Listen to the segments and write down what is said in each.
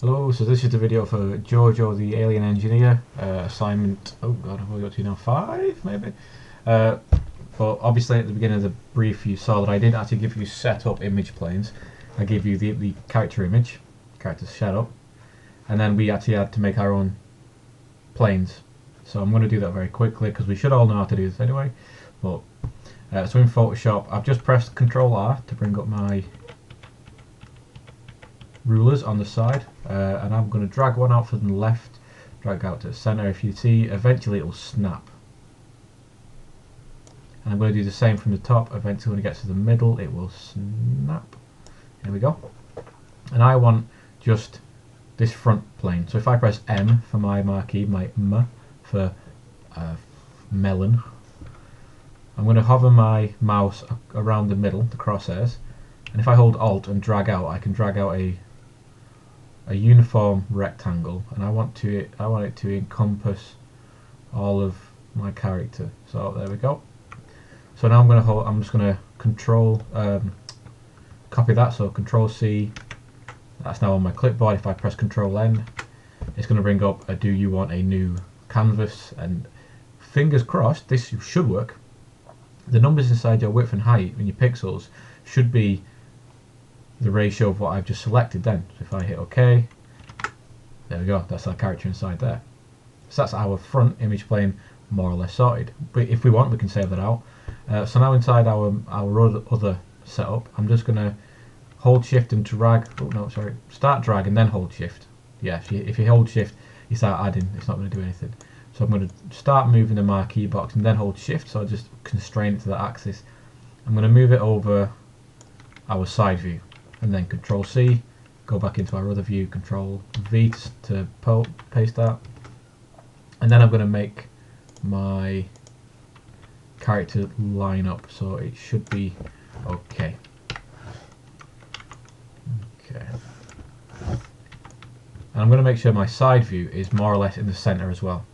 Hello, so this is the video for Jojo the Alien Engineer assignment. Oh god, have we got to now 5 maybe? Uh, but obviously at the beginning of the brief you saw that I didn't actually give you set up image planes. I gave you the character image, character setup, and then we actually had to make our own planes. So I'm going to do that very quickly because we should all know how to do this anyway. But so in Photoshop I've just pressed Ctrl R to bring up my rulers on the side, and I'm going to drag one out from the left, drag out to the center. If you see, eventually it will snap, and I'm going to do the same from the top. Eventually when it gets to the middle it will snap. Here we go. And I want just this front plane, so if I press M for my marquee, my M for melon, I'm going to hover my mouse around the middle, the crosshairs, and if I hold Alt and drag out, I can drag out a uniform rectangle, and I want it to encompass all of my character. So there we go. So now I'm just going to control copy that, so Control C, that's now on my clipboard. If I press Control N, it's going to bring up a do you want a new canvas, and fingers crossed this should work. The numbers inside your width and height in your pixels should be the ratio of what I've just selected then. So if I hit OK, there we go, that's our character inside there. So that's our front image plane more or less sorted. But if we want, we can save that out. So now inside our other setup, I'm just going to hold shift and drag, start drag and then hold shift. Yeah, if you hold shift you start adding, it's not going to do anything. So I'm going to start moving the marquee box and then hold shift, so I'll just constrain it to the axis. I'm going to move it over our side view, and then Control C, go back into our other view, Control V to paste that, and then I'm going to make my character line up so it should be okay. And I'm going to make sure my side view is more or less in the center as well,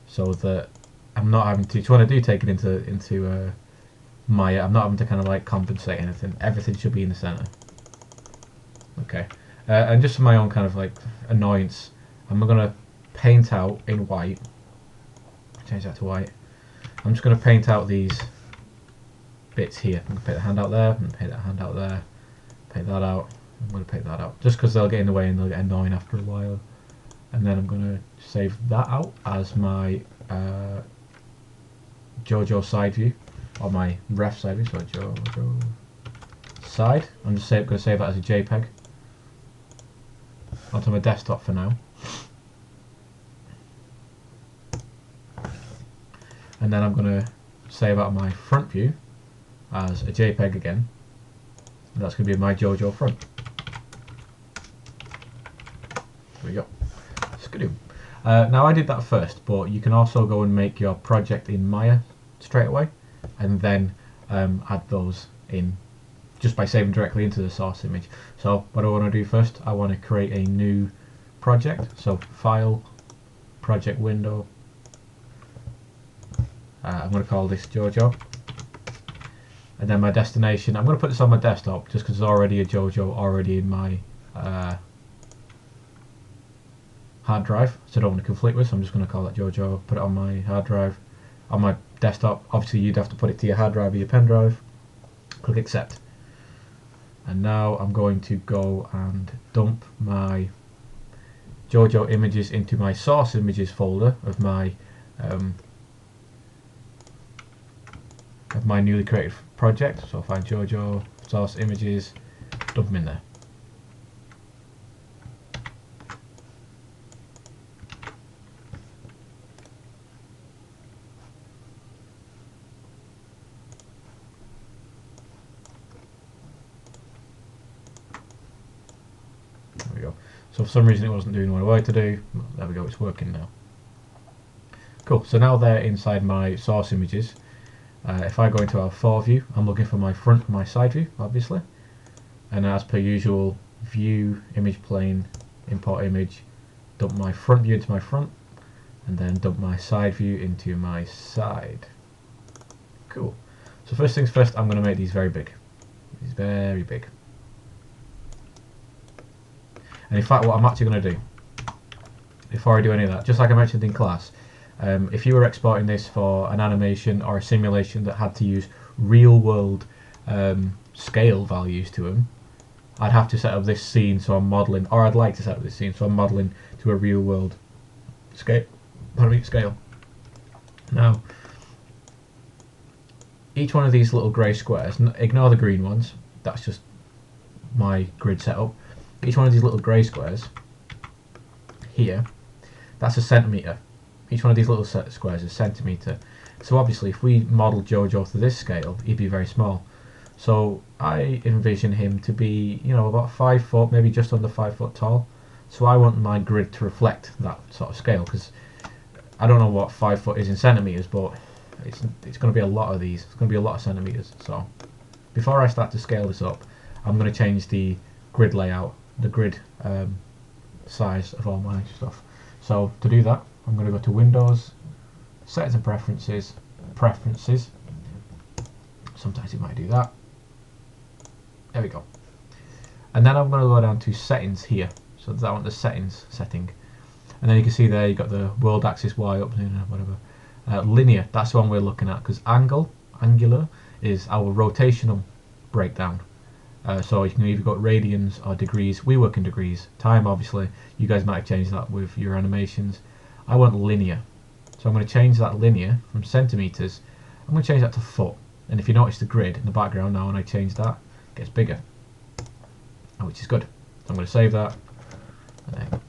so that I'm not having to, when I do take it into Maya, I'm not having to kind of like compensate anything. Everything should be in the center. Okay, and just for my own kind of like annoyance, I'm going to paint out in white. Change that to white. I'm just going to paint out these bits here. I'm going to paint the hand out there, and paint that hand out there, paint that out. I'm going to paint that out just because they'll get in the way and they'll get annoying after a while. And then I'm going to save that out as my Jojo side view, or my ref side view, so Jojo side. I'm just going to save that as a JPEG onto my desktop for now. And then I'm going to save out my front view as a JPEG again. And that's going to be my Jojo front. There we go. Skidoo. Now I did that first, but you can also go and make your project in Maya straight away, and then add those in just by saving directly into the source image. So what I want to do first, I want to create a new project. So File, Project Window. I'm going to call this Jojo. And then my destination, I'm going to put this on my desktop just because there's already a Jojo already in my hard drive, so I don't want to conflict with, so I'm just going to call that Jojo, put it on my hard drive, on my desktop. Obviously you'd have to put it to your hard drive or your pen drive. Click accept. And now I'm going to go and dump my Jojo images into my source images folder of my newly created project. So I'll find Jojo, source images, dump them in there. There we go. So for some reason it wasn't doing what I wanted to do. There we go, it's working now. Cool, so now they're inside my source images. If I go into our 4 view, I'm looking for my front and my side view, obviously. And as per usual, view, image plane, import image, dump my front view into my front, and then dump my side view into my side. Cool. So first things first, I'm going to make these very big. These very big. And in fact, what I'm actually going to do, before I do any of that, just like I mentioned in class, if you were exporting this for an animation or a simulation that had to use real world scale values to them, I'd have to set up this scene so I'm modelling, or I'd like to set up this scene so I'm modelling to a real world scale. Scale. Now, each one of these little grey squares, ignore the green ones, that's just my grid setup. Each one of these little grey squares here, that's a centimetre. Each one of these little squares is a centimetre. So obviously if we model Jojo to this scale, he'd be very small. So I envision him to be, you know, about 5 foot, maybe just under 5 foot tall. So I want my grid to reflect that sort of scale, because I don't know what 5 foot is in centimetres, but it's going to be a lot of these. It's going to be a lot of centimetres. So before I start to scale this up, I'm going to change the grid layout, the grid size of all my stuff. So to do that, I'm going to go to Windows, Settings and Preferences. Sometimes it might do that. There we go. And then I'm going to go down to Settings here. So I want the Settings setting. And then you can see there you've got the world axis Y up, whatever. Linear, that's the one we're looking at, because angular is our rotational breakdown. So you can either go radians or degrees. We work in degrees. Time, obviously, you guys might have changed that with your animations. I want linear. So I'm going to change that linear from centimetres. I'm going to change that to foot. And if you notice the grid in the background now when I change that, it gets bigger, which is good. So I'm going to save that. And then,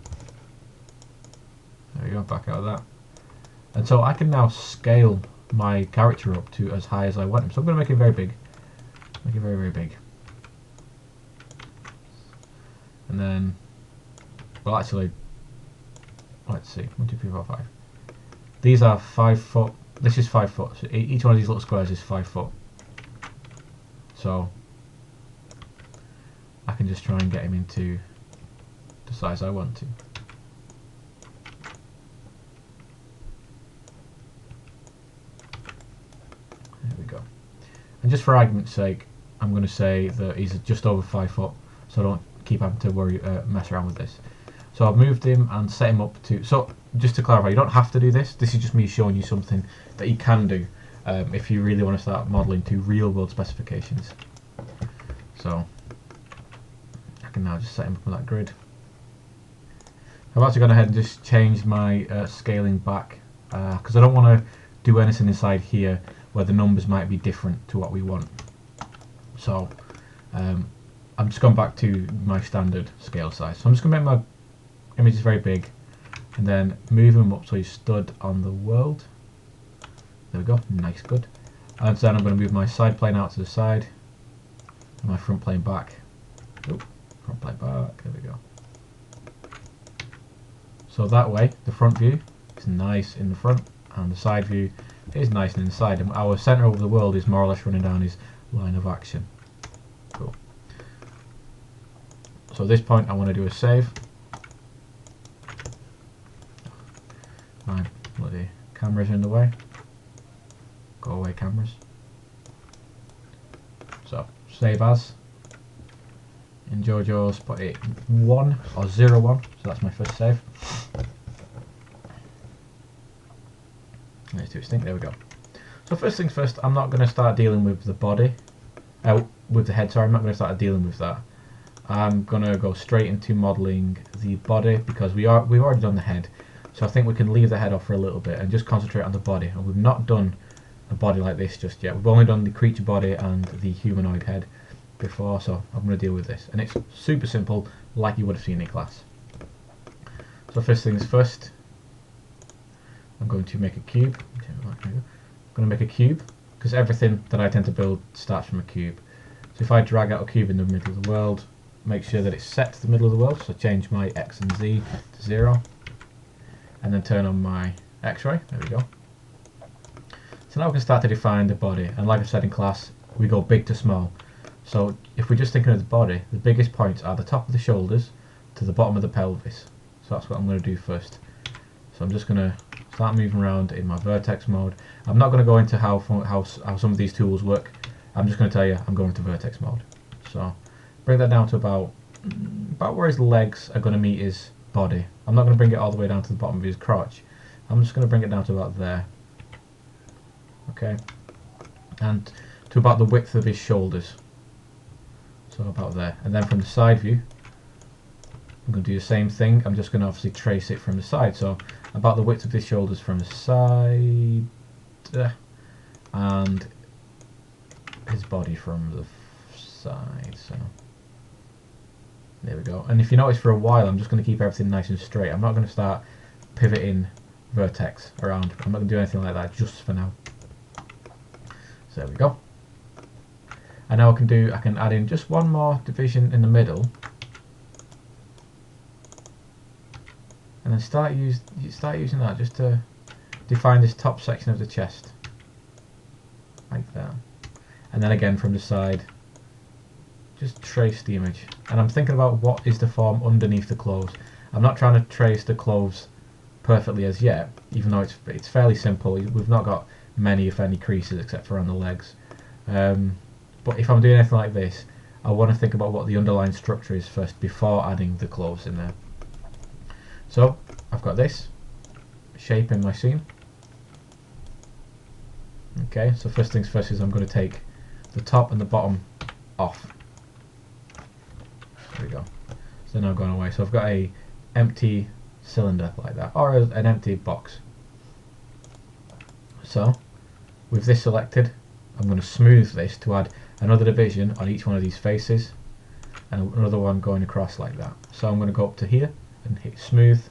there we go, back out of that. And so I can now scale my character up to as high as I want him. So I'm going to make it very big. Make it very, very big. And then, well actually, let's see, 1, 2, 3, 4, 5. These are 5 foot, this is 5 foot, so each one of these little squares is 5 foot. So, I can just try and get him into the size I want to. There we go. And just for argument's sake, I'm going to say that he's just over 5 foot, so I don't keep having to worry, mess around with this. So I've moved him and set him up to, so just to clarify, you don't have to do this. This is just me showing you something that you can do if you really want to start modelling to real world specifications. So I can now just set him up on that grid. I've actually gone ahead and just changed my scaling back because I don't want to do anything inside here where the numbers might be different to what we want. So I'm just going back to my standard scale size. So I'm just going to make my images very big and then move them up so he's stood on the world. There we go, nice, good. And then I'm going to move my side plane out to the side and my front plane back. Oop, front plane back, there we go. So that way the front view is nice in the front and the side view is nice and inside, and our centre of the world is more or less running down his line of action. Cool. So at this point I want to do a save. Fine, bloody cameras in the way. Go away, cameras. So save as. In JoJo's put it 1 or 01, so that's my first save. Let's do stink, there we go. So first things first, I'm not going to start dealing with the body, with the head, sorry, I'm not going to start dealing with that. I'm going to go straight into modelling the body because we've already done the head. So I think we can leave the head off for a little bit and just concentrate on the body. And we've not done a body like this just yet. We've only done the creature body and the humanoid head before, so I'm going to deal with this. And it's super simple, like you would have seen in class. So first things first, I'm going to make a cube. I'm going to make a cube because everything that I tend to build starts from a cube. So if I drag out a cube in the middle of the world, make sure that it's set to the middle of the world, so change my X and Z to 0, and then turn on my X-ray, there we go. So now we can start to define the body, and like I said in class, we go big to small. So if we're just thinking of the body, the biggest points are the top of the shoulders to the bottom of the pelvis. So that's what I'm going to do first. So I'm just going to start moving around in my vertex mode. I'm not going to go into how some of these tools work. I'm just going to tell you I'm going to vertex mode. So bring that down to about about where his legs are going to meet his body. I'm not going to bring it all the way down to the bottom of his crotch. I'm just going to bring it down to about there. Okay, and to about the width of his shoulders. So about there. And then from the side view, I'm going to do the same thing. I'm just going to obviously trace it from the side. So about the width of his shoulders from the side, and his body from the side. So there we go. And if you notice, for a while I'm just going to keep everything nice and straight. I'm not going to start pivoting vertex around. I'm not going to do anything like that just for now. So there we go. And now I can add in just one more division in the middle, and then start using that just to define this top section of the chest, like that. And then again from the side, just trace the image. And I'm thinking about what is the form underneath the clothes. I'm not trying to trace the clothes perfectly as yet, even though it's fairly simple. We've not got many, if any, creases except for on the legs. But if I'm doing anything like this, I want to think about what the underlying structure is first before adding the clothes in there. So I've got this shape in my scene. Okay, so first things first is I'm going to take the top and the bottom off. There we go. So they're now going away. So I've got a empty cylinder like that, or an empty box. So with this selected, I'm going to smooth this to add another division on each one of these faces, and another one going across like that. So I'm going to go up to here and hit smooth.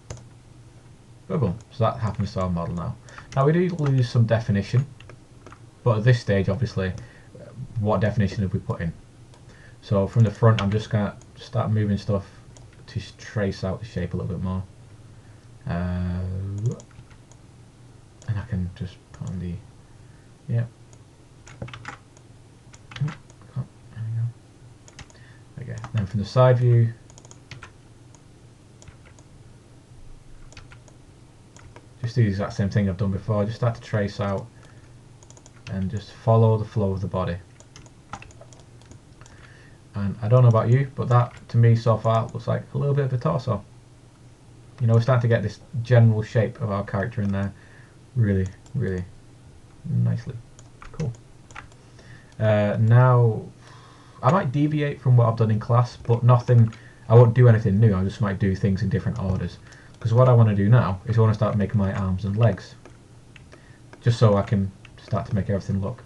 Boom. So that happens to our model now. Now we do lose some definition, but at this stage, obviously, what definition have we put in? So from the front, I'm just going to start moving stuff to trace out the shape a little bit more. And I can just put on the, yeah. Oh, there we go. Okay, then from the side view, just do the exact same thing I've done before. Just start to trace out and just follow the flow of the body. And I don't know about you, but that to me so far looks like a little bit of a torso. You know, we're starting to get this general shape of our character in there really, really nicely. Cool. Now, I might deviate from what I've done in class, but nothing, I won't do anything new. I just might do things in different orders. Because what I want to do now is I want to start making my arms and legs, just so I can start to make everything look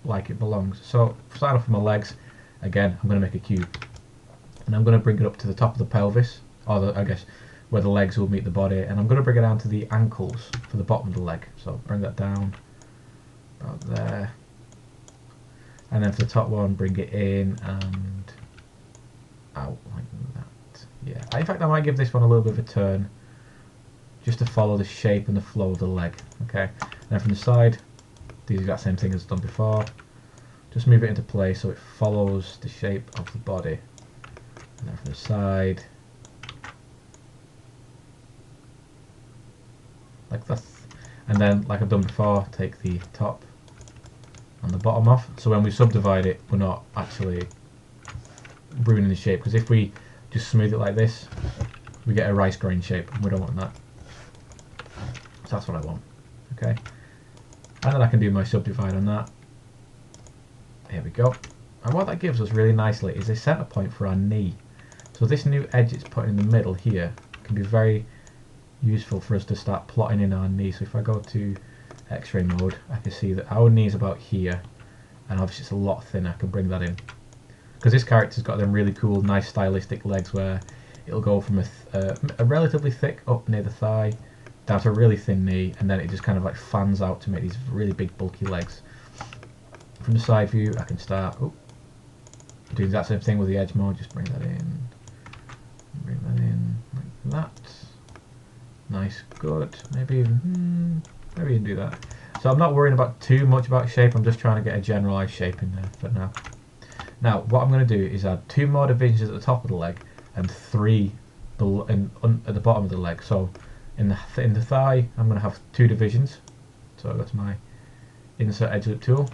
like it belongs. So starting off with my legs, again, I'm going to make a cube, and I'm going to bring it up to the top of the pelvis, or I guess where the legs will meet the body, and I'm going to bring it down to the ankles for the bottom of the leg. So bring that down about there, and then for the top one, bring it in and out like that. Yeah, in fact, I might give this one a little bit of a turn, just to follow the shape and the flow of the leg. Okay, and then from the side, do the exact same thing as done before. Just move it into place so it follows the shape of the body. And then from the side, like that. And then, like I've done before, take the top and the bottom off. So when we subdivide it, we're not actually ruining the shape. Because if we just smooth it like this, we get a rice grain shape, and we don't want that. So that's what I want. Okay. And then I can do my subdivide on that. Here we go. And what that gives us really nicely is a center point for our knee. So this new edge it's put in the middle here can be very useful for us to start plotting in our knee. So if I go to X-ray mode, I can see that our knee is about here, and obviously it's a lot thinner. I can bring that in because this character's got them really cool, nice stylistic legs where it'll go from a relatively thick up near the thigh down to a really thin knee, and then it just kind of like fans out to make these really big bulky legs. From the side view, I can start doing that same thing with the edge mode. Just bring that in like that. Nice, good. Maybe even do that. So I'm not worrying about too much about shape. I'm just trying to get a generalized shape in there for now. Now, what I'm going to do is add 2 more divisions at the top of the leg and 3 at the bottom of the leg. So in the thigh, I'm going to have 2 divisions. So that's my insert edge loop tool.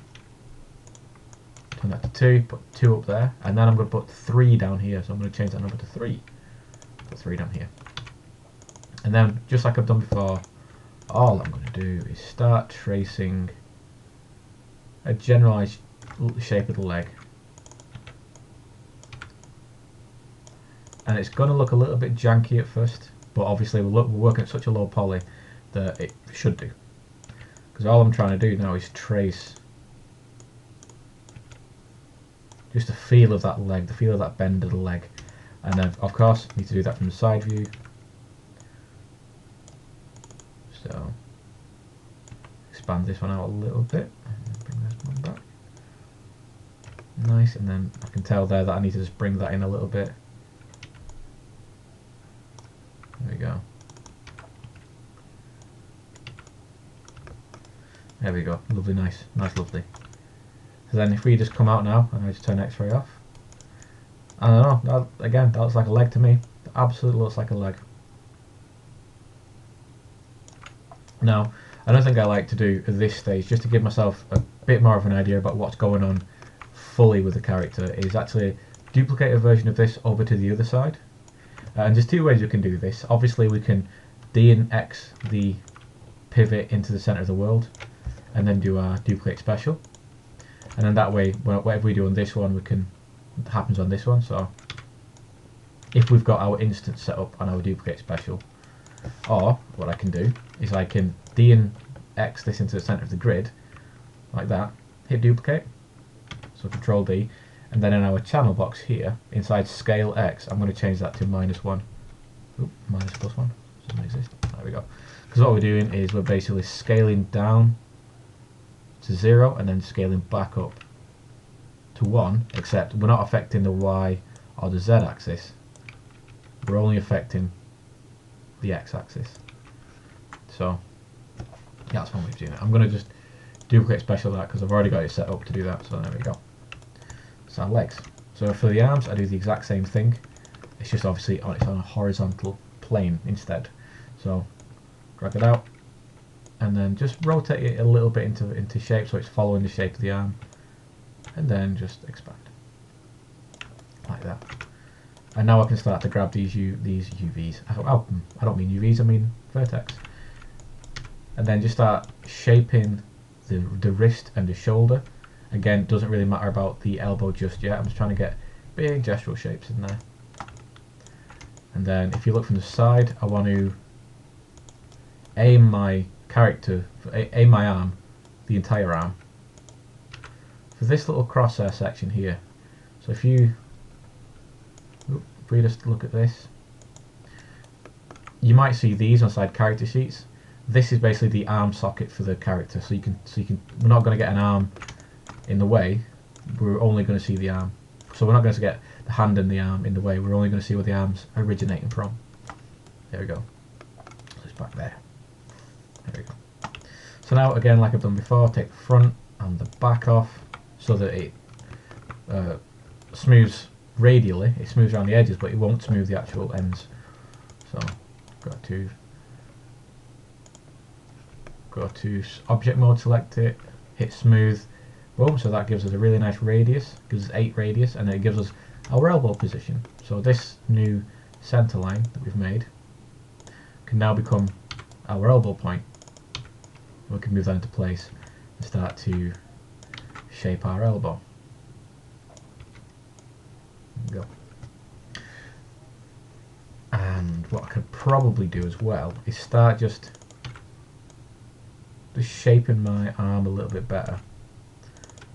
turn that to 2, put 2 up there, and then I'm going to put 3 down here, so I'm going to change that number to 3. Put 3 down here. And then, just like I've done before, all I'm going to do is start tracing a generalised shape of the leg. And it's going to look a little bit janky at first, but obviously we're working at such a low poly that it should do. Because all I'm trying to do now is trace just the feel of that leg, the feel of that bend of the leg. And then, of course, need to do that from the side view. So, expand this one out a little bit, and bring this one back. Nice, and then I can tell there that I need to just bring that in a little bit. There we go. There we go. Lovely, nice, lovely. So then if we just come out now and I just turn X-ray off, I don't know, again, that looks like a leg to me. It absolutely looks like a leg. Now, another thing I like to do at this stage, just to give myself a bit more of an idea about what's going on fully with the character, is actually duplicate a version of this over to the other side. And there's 2 ways we can do this. Obviously we can D and X the pivot into the center of the world, and then do our duplicate special. And then that way, whatever we do on this one, it happens on this one. So if we've got our instance set up on our duplicate special, or what I can do is I can D and X this into the center of the grid, like that, hit duplicate, so Control D, and then in our channel box here, inside scale X, I'm going to change that to -1. Oop, -+1, doesn't exist. There we go. Because what we're doing is we're basically scaling down to 0 and then scaling back up to 1, except we're not affecting the Y or the Z axis, we're only affecting the X axis. So that's one way of doing it. I'm going to just duplicate special that because I've already got it set up to do that, so there we go. It's our legs. So for the arms I do the exact same thing, it's just obviously it's on a horizontal plane instead. So drag it out and then just rotate it a little bit into shape so it's following the shape of the arm, and then just expand like that. And now I can start to grab these UVs. I don't mean UVs, I mean vertex. And then just start shaping the wrist and the shoulder. Again, it doesn't really matter about the elbow just yet. I'm just trying to get big gestural shapes in there. And then if you look from the side, I want to aim my aim my arm, the entire arm, for this little crosshair section here. So if we just look at this, you might see these on side character sheets. This is basically the arm socket for the character, so you can we're not going to get an arm in the way, we're only going to see the arm. So we're not going to get the hand and the arm in the way, we're only going to see where the arm's originating from. There we go. So it's back there. There we go. So now again, like I've done before, take the front and the back off so that it smooths radially. It smooths around the edges, but it won't smooth the actual ends. So go to object mode, select it, hit smooth, boom. So that gives us a really nice radius, gives us 8 radius, and then it gives us our elbow position. So this new center line that we've made can now become our elbow point. We can move that into place and start to shape our elbow. There we go. And what I could probably do as well is start just shaping my arm a little bit better.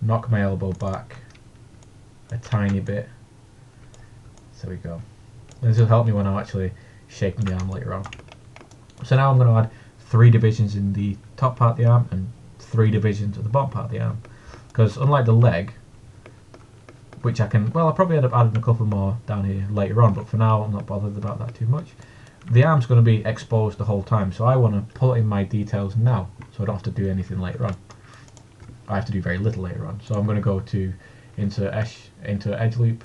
Knock my elbow back a tiny bit. So we go. This will help me when I'm actually shaping the arm later on. So now I'm going to add 3 divisions in the top part of the arm and 3 divisions at the bottom part of the arm. Because unlike the leg, which I can, well, I'll probably end up adding a couple more down here later on, but for now I'm not bothered about that too much. The arm's going to be exposed the whole time, so I want to pull in my details now, so I don't have to do anything later on. I have to do very little later on. So I'm going to go to into edge loop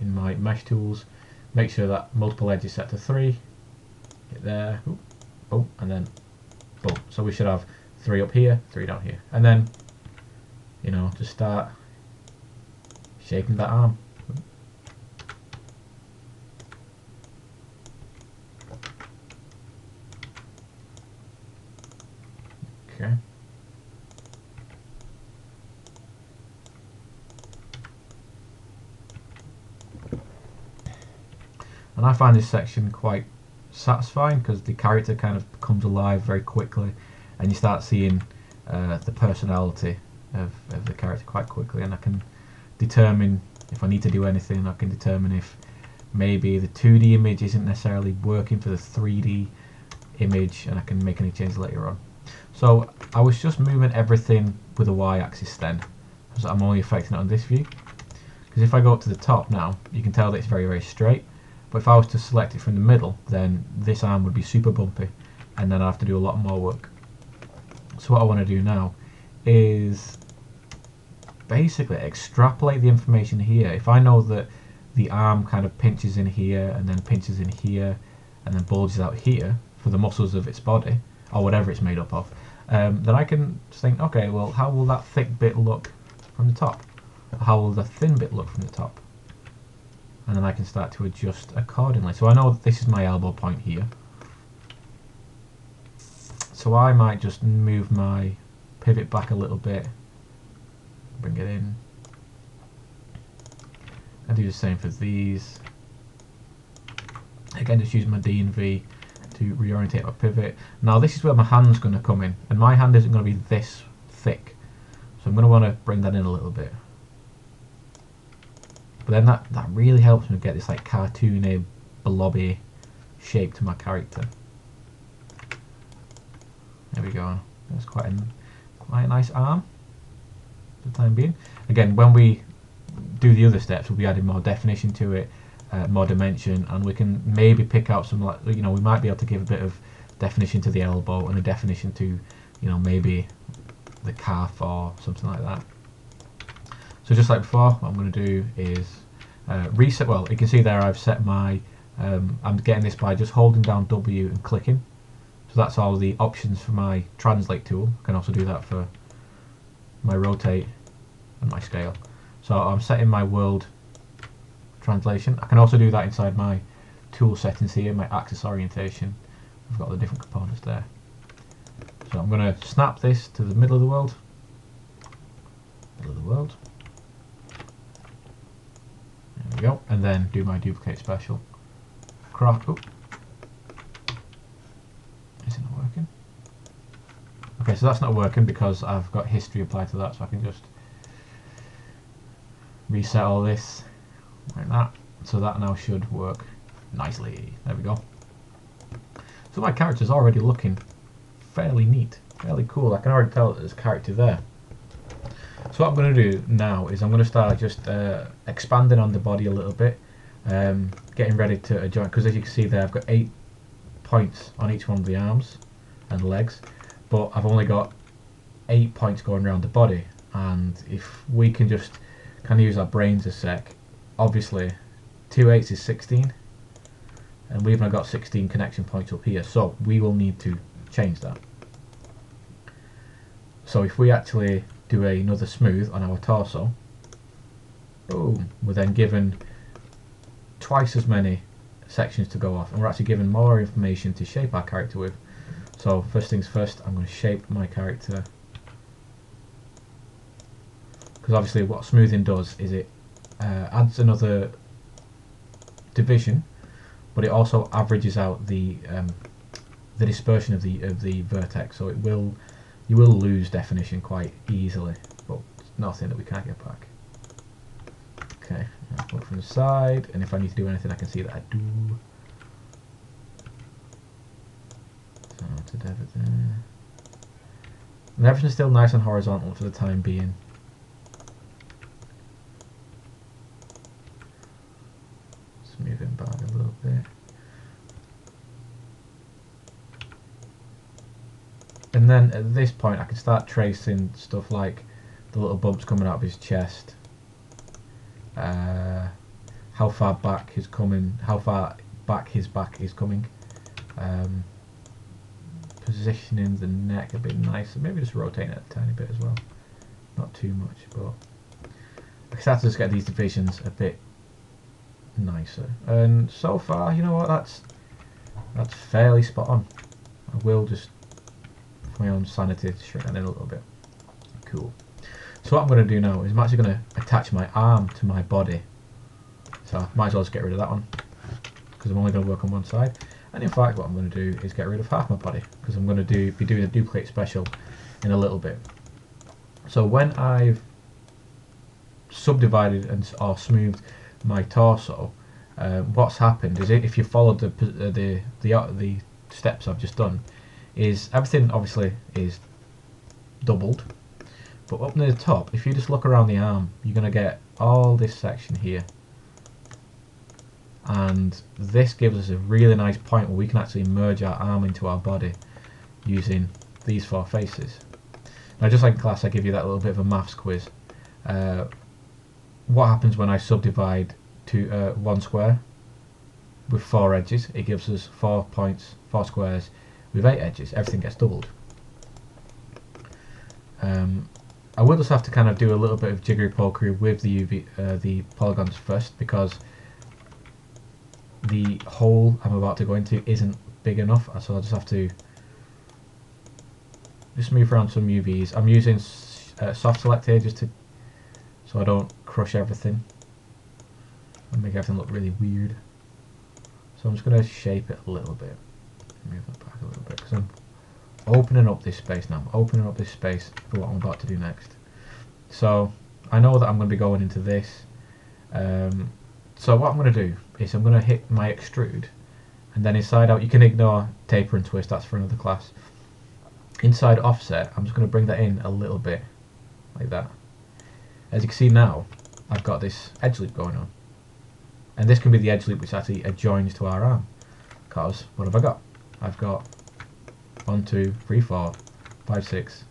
in my mesh tools, make sure that multiple edge is set to 3, hit there, boom, and then boom. So we should have 3 up here, 3 down here, and then, you know, just start shaping that arm. Okay. And I find this section quite satisfying because the character kind of comes alive very quickly, and you start seeing the personality of the character quite quickly, and I can determine if I need to do anything. I can determine if maybe the 2D image isn't necessarily working for the 3D image, and I can make any changes later on. So I was just moving everything with a Y-axis then, because I'm only affecting it on this view. Because if I go up to the top now, you can tell that it's very, very straight. But if I was to select it from the middle, then this arm would be super bumpy, and then I'd have to do a lot more work. So what I want to do now is basically extrapolate the information here. If I know that the arm kind of pinches in here, and then pinches in here, and then bulges out here for the muscles of its body, or whatever it's made up of, then I can think, okay, well, how will that thick bit look from the top? How will the thin bit look from the top? And then I can start to adjust accordingly. So I know that this is my elbow point here. So I might just move my pivot back a little bit, bring it in, and do the same for these. Again, just use my D and V to reorientate my pivot. Now this is where my hand's going to come in, and my hand isn't going to be this thick, so I'm going to want to bring that in a little bit. But then that really helps me get this like cartoony, blobby shape to my character. There we go. That's quite a nice arm for the time being. Again, when we do the other steps, we'll be adding more definition to it, more dimension, and we can maybe pick out some, like, you know, we might be able to give a bit of definition to the elbow and a definition to, you know, maybe the calf or something like that. So just like before, what I'm going to do is reset. Well, you can see there I've set my, I'm getting this by just holding down W and clicking. So that's all the options for my translate tool. I can also do that for my rotate and my scale. So I'm setting my world translation. I can also do that inside my tool settings here, my axis orientation. I've got the different components there. So I'm going to snap this to the middle of the world. Middle of the world. There we go. And then do my duplicate special. Crop. Oop. Is it not working? Okay, so that's not working because I've got history applied to that, so I can just reset all this like that. So that now should work nicely. There we go. So my character's already looking fairly neat, fairly cool. I can already tell that there's character there. So what I'm going to do now is I'm going to start just expanding on the body a little bit, getting ready to adjust, because as you can see there I've got 8 points on each one of the arms and legs, but I've only got 8 points going around the body. And if we can just kind of use our brains a sec, obviously 2 8s is 16, and we've now got 16 connection points up here, so we will need to change that. So if we actually do another smooth on our torso, boom, we're then given twice as many sections to go off, and we're actually given more information to shape our character with. So first things first, I'm going to shape my character, because obviously what smoothing does is it adds another division, but it also averages out the dispersion of the vertex, so you will lose definition quite easily, but it's nothing that we can't get back. Okay, I'll look from the side, and if I need to do anything I can see that I do. So to there. And everything's still nice and horizontal for the time being. Just move it back a little bit. And then at this point I can start tracing stuff like the little bumps coming out of his chest, how far back he's coming, how far back his back is coming, positioning the neck a bit nicer, maybe just rotating it a tiny bit as well, not too much, but I start to just get these divisions a bit nicer. And so far, you know what, that's fairly spot on. I will just, for my own sanity, shrink that in a little bit. Cool. So what I'm going to do now is I'm actually going to attach my arm to my body. So I might as well just get rid of that one, because I'm only going to work on one side. And in fact, what I'm going to do is get rid of half my body, because I'm going to be doing a duplicate special in a little bit. So when I've subdivided or smoothed my torso, what's happened is, if you followed the steps I've just done, is everything obviously is doubled. But up near the top, if you just look around the arm, you're going to get all this section here. And this gives us a really nice point where we can actually merge our arm into our body using these 4 faces. Now, just like in class, I give you that little bit of a maths quiz. What happens when I subdivide to one square with 4 edges? It gives us 4 points, 4 squares with 8 edges. Everything gets doubled. I will just have to kind of do a little bit of jiggery pokery with the polygons first, because the hole I'm about to go into isn't big enough, so I'll just have to just move around some UVs. I'm using soft select here just to, so I don't crush everything and make everything look really weird. So I'm just going to shape it a little bit. Move that back a little bit, because I'm opening up this space now. I'm opening up this space for what I'm about to do next. So I know that I'm going to be going into this. So what I'm going to do is I'm going to hit my extrude, and then inside out, you can ignore taper and twist, that's for another class. Inside offset, I'm just going to bring that in a little bit, like that. As you can see now, I've got this edge loop going on. And this can be the edge loop which actually adjoins to our arm. Because, what have I got? I've got 1, 2, 3, 4, 5, 6,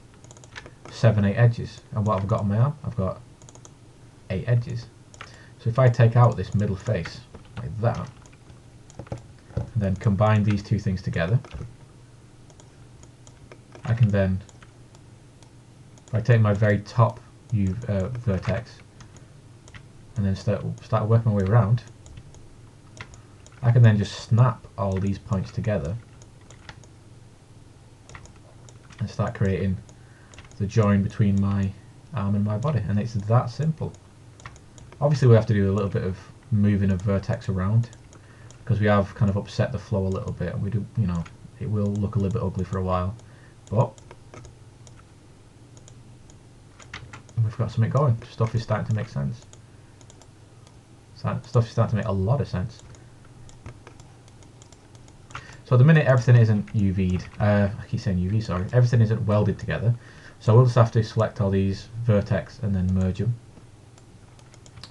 7, 8 edges. And what have I got on my arm? I've got 8 edges. So if I take out this middle face, like that, and then combine these 2 things together, I can then, if I take my very top vertex, and then start working my way around, I can then just snap all these points together and start creating the join between my arm and my body, and it's that simple. Obviously we have to do a little bit of moving a vertex around, because we have kind of upset the flow a little bit, and we do, you know, it will look a little bit ugly for a while, but we've got something going. Stuff is starting to make sense. Stuff is starting to make a lot of sense. So at the minute everything isn't UV'd, I keep saying UV, sorry, everything isn't welded together, so we'll just have to select all these vertex and then merge them.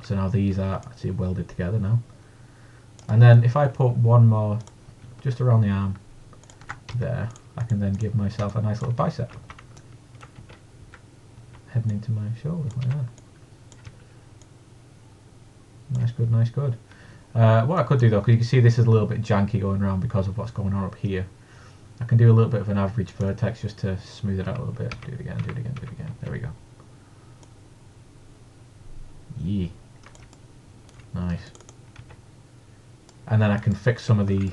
So now these are actually welded together now. And then if I put one more just around the arm there, I can then give myself a nice little bicep heading into my shoulder like that. Nice, good, nice, good. What I could do though, because you can see this is a little bit janky going around because of what's going on up here, I can do a little bit of an average vertex just to smooth it out a little bit. Do it again, do it again, do it again. There we go. Yeah. Nice. And then I can fix some of the,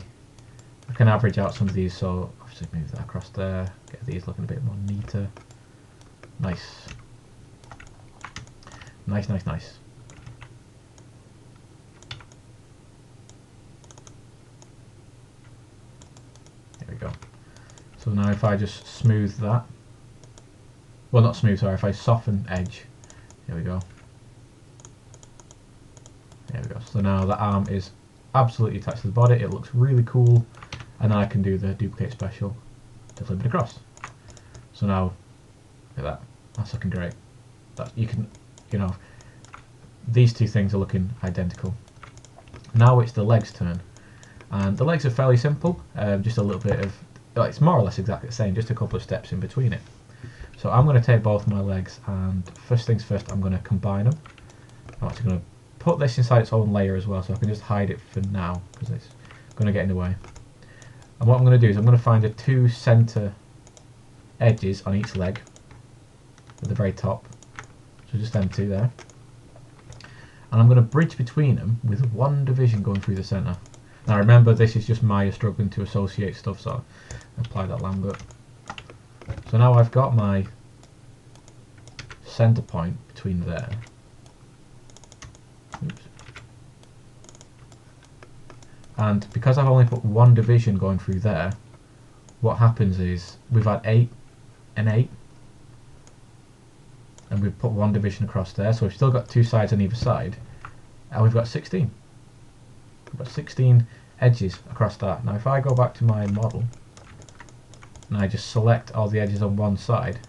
I can average out some of these, so obviously move that across there, get these looking a bit more neater. Nice. Nice, nice, nice. There we go. So now if I just smooth that, well not smooth, sorry, if I soften edge, here we go. There we go. So now the arm is absolutely attached to the body, it looks really cool, and then I can do the duplicate special to flip it across. So now, look at that, that's looking great. That you can, you know, these 2 things are looking identical. Now it's the legs' turn, and the legs are fairly simple, just a little bit of, well, it's more or less exactly the same, just a couple of steps in between it. So I'm going to take both my legs, and first things first, I'm going to combine them. I'm actually going to put this inside its own layer as well, so I can just hide it for now because it's going to get in the way. And what I'm going to do is I'm going to find the 2 center edges on each leg at the very top, so just them 2 there. and I'm going to bridge between them with one division going through the centre. Now remember, this is just Maya struggling to associate stuff, so apply that Lambert. So now I've got my centre point between there. Oops. And because I've only put one division going through there, what happens is we've had 8 and 8, and we've put one division across there, so we've still got 2 sides on either side, and we've got 16. We've got 16 edges across that. Now if I go back to my model and I just select all the edges on one side,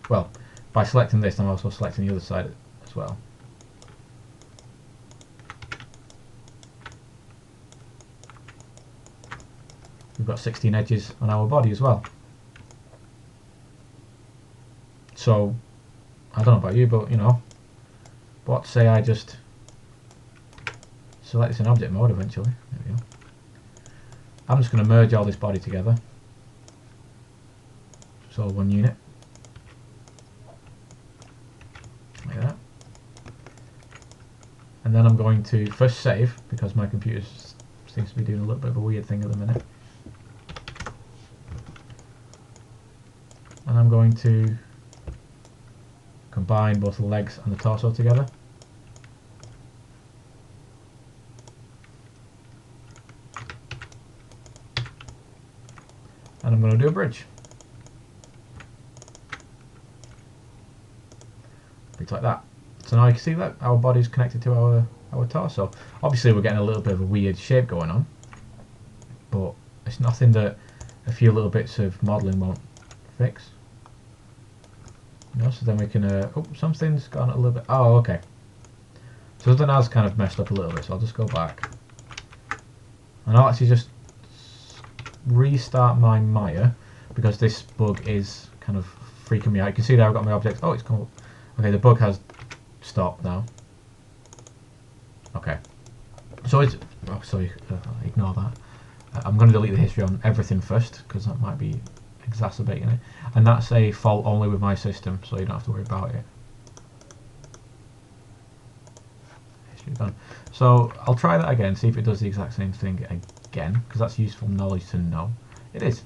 well, by selecting this I'm also selecting the other side as well. We've got 16 edges on our body as well. So I don't know about you, but you know, what say I just select this in object mode eventually. There we go. I'm just going to merge all this body together. It's all one unit. Like that. And then I'm going to first save, because my computer seems to be doing a little bit of a weird thing at the minute. And I'm going to combine both the legs and the torso together. And I'm going to do a bridge. Bridge like that. So now you can see that our body's connected to our torso. Obviously we're getting a little bit of a weird shape going on, but it's nothing that a few little bits of modelling won't fix. You know, so then we can, oh, something's gone a little bit, oh okay. So something has kind of messed up a little bit, so I'll just go back. And I'll actually just restart my Maya, because this bug is kind of freaking me out. You can see there I've got my object, oh it's come up. Okay, the bug has stopped now. Okay. So it's, oh sorry, ignore that. I'm going to delete the history on everything first, because that might be exacerbating it. And that's a fault only with my system, so you don't have to worry about it. History done. So I'll try that again, see if it does the exact same thing again, because that's useful knowledge to know. It is.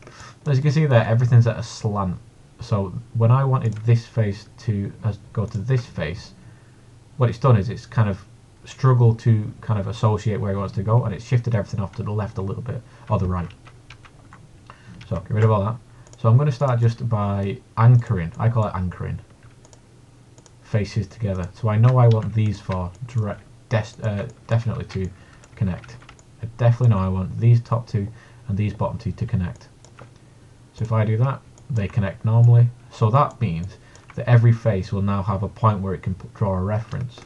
As you can see there, everything's at a slant. So when I wanted this face to go to this face, what it's done is it's kind of struggled to kind of associate where it wants to go, and it's shifted everything off to the left a little bit, or the right. So get rid of all that. So I'm going to start just by anchoring, I call it anchoring, faces together. So I know I want these four definitely to connect. I definitely know I want these top two and these bottom two to connect. So if I do that, they connect normally. So that means that every face will now have a point where it can draw a reference.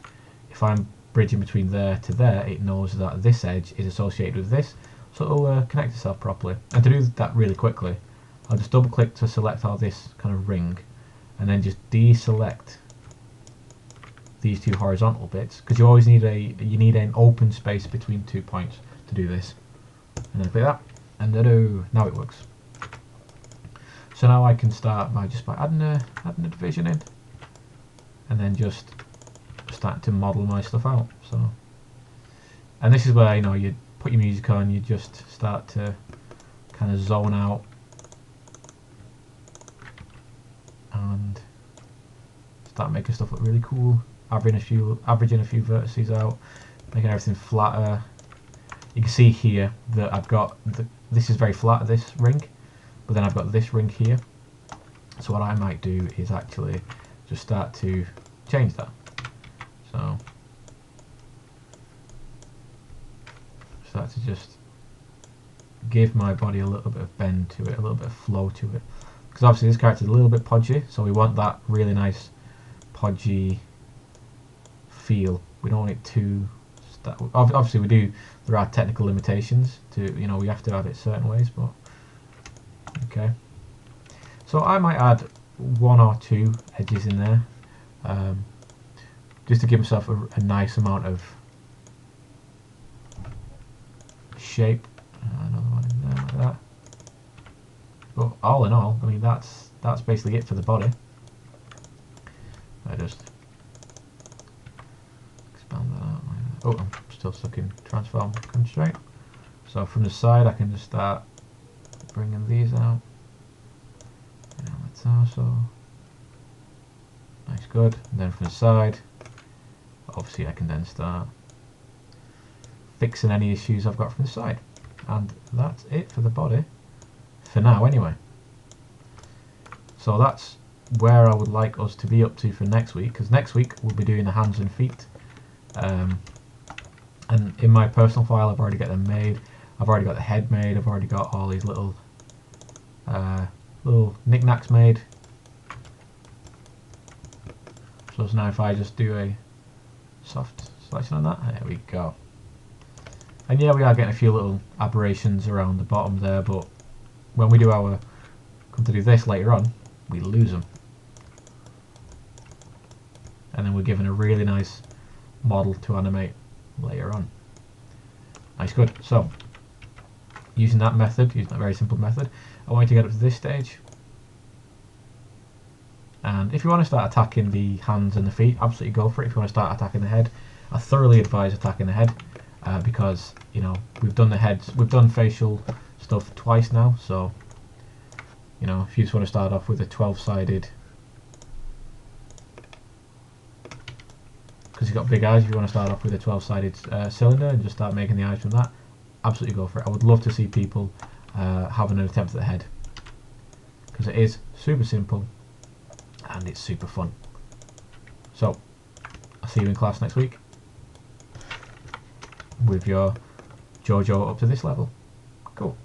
If I'm bridging between there to there, it knows that this edge is associated with this, so it'll connect itself properly. And to do that really quickly, I'll just double click to select all this kind of ring, and then just deselect these two horizontal bits, because you always need an open space between 2 points to do this. And then click that, and now it works. So now I can start by adding a division in, and then just start to model my stuff out. So, and this is where, you know, you put your music on, you just start to kind of zone out and start making stuff look really cool. Averaging a few vertices out, making everything flatter. You can see here that I've got this is very flat, this ring, but then I've got this ring here. So what I might do is actually just start to change that. So start to just give my body a little bit of bend to it, a little bit of flow to it, because obviously this character is a little bit podgy, so we want that really nice podgy feel. We don't want it too obviously there are technical limitations to, you know, we have to have it certain ways, but okay. So I might add 1 or 2 edges in there, just to give myself a nice amount of shape. Another one in there like that. But all in all, I mean, that's basically it for the body. I just expand that out like Oh, I'm still stuck in transform constraint. So from the side I can just start bringing these out. And the torso. Nice, good. And then from the side, obviously I can then start fixing any issues I've got from the side. And that's it for the body. For now anyway. So that's where I would like us to be up to for next week, because next week we'll be doing the hands and feet. And in my personal file I've already got them made. I've already got the head made. I've already got all these little knickknacks made. So now if I just do a soft selection on that, there we go. And yeah, we are getting a few little aberrations around the bottom there, but when we come to do this later on, we lose them. And then we're given a really nice model to animate later on. Nice, good. So, using that very simple method, I want you to get up to this stage. And if you want to start attacking the hands and the feet, absolutely go for it. If you want to start attacking the head, I thoroughly advise attacking the head because, you know, we've done facial stuff twice now. So, you know, if you just want to start off with a 12-sided, because you've got big eyes, if you want to start off with a 12-sided cylinder and just start making the eyes from that, absolutely go for it. I would love to see people having an attempt at the head, because it is super simple and it's super fun. So, I'll see you in class next week with your JoJo up to this level. Cool.